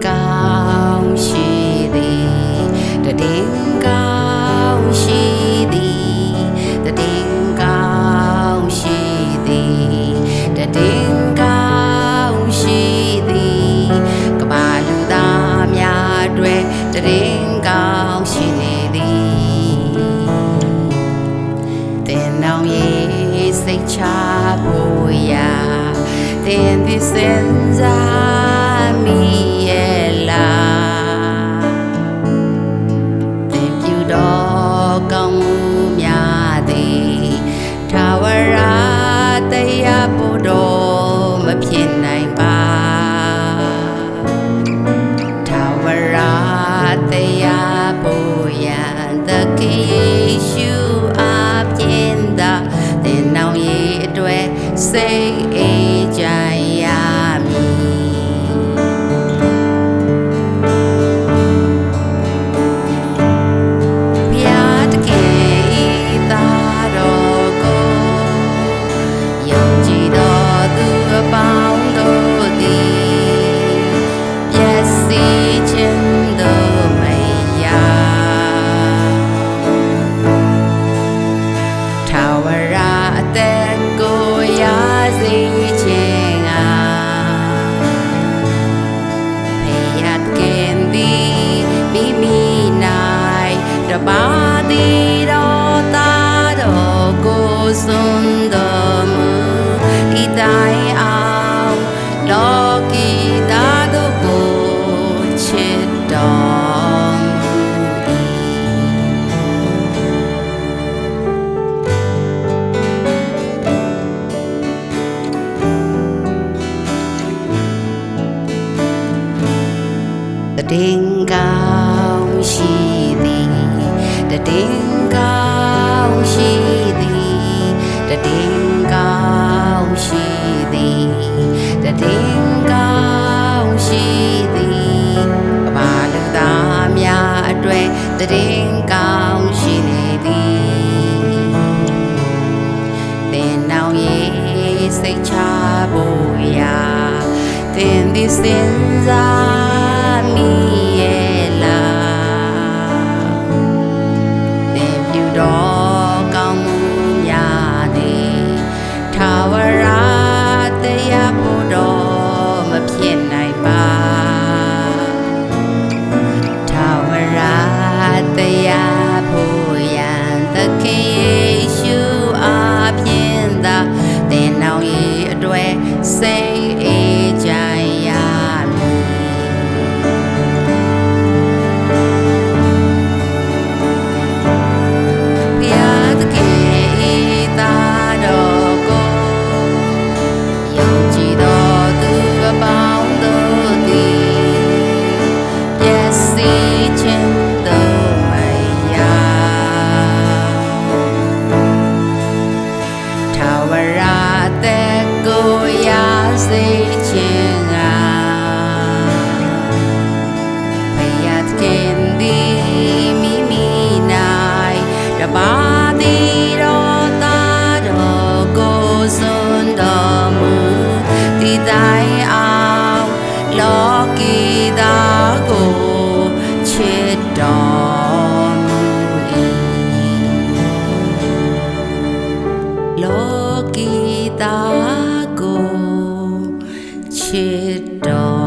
ကောင်းရှိသည်တည်င်းကောင်းရှိသည်တည်င်းကောင်းရှိသည်တည်င်းကောင်းရှိသည်ကဘာလူသားများတွေတည်င်းကောင်းရှိနေသည်တင်နောင်ရေးစိတ်ချဖို့ရာတင်သည်စင်စားမိရဲ့လားတင်ပြူတော်ကောင်းမှုများသည်ထာဝရတရားဖို့တော်မဖြစ်နိုင်ပါထာဝရတရားဖို့ရန်သခင်ယေရှုအပြင်သာတင်နောင်ရေးအတွက်စိတ်အေးချမ်းရမည်ဘုရားသခင်ဤသားတော်ကိုယုံကြည်တော်သူအပေါင်းတို့သည်ပျက်စီးခြင်းသို့မရောက်ထာဝရအသက်ကိုရစေခြင်းငါဖယားခင်သည်မိမိ၌တပါးသည်တော်သားတော်ကိုစွန့်တော်မူဒီတိုင်းအောင်လောကီသားတို့ကိုချစ်တော်မူတည်င်းကောင်းရှိသည်တည်င်းကောင်းရှိသည်တည်င်းကောင်းရှိသည်တည်င်းကောင်းရှိသည်ကဘာလူသားများအတွက်တည်င်းကောင်းရှိနေသည်တင်နောင်ရေးစိတ်ချဖို့ရာတင်သည်စင်စားမိရဲ့လားတင်ပြူတော်ကောင်းမှုများသည်ထာဝရတရားဖို့တော်မဖြစ်နိုင်ပါထာဝရတရားဖို့ရန်သခင်ယေရှုအပြင်သာတင်နောင်ရေးအတွက်စိတ်အေးချမ်းရမည်ဘုရားသခင်ဤသားတော်ကိုယုံကြည်တော်သူအပေါင်းတို့သည်ပျက်စီးခြင်းသို့မရောက်ထာဝရသက်ကိုရစေခြင်းငါဘုရားသခင်သည်မိမိ၌တပါးသည်တော်သားတော်ကိုစွန့်တော်မူဒီတိုင်းအောင်လောကီသားကိုချစ်တော်မူ၏လောကီသားကိုချစ်တော်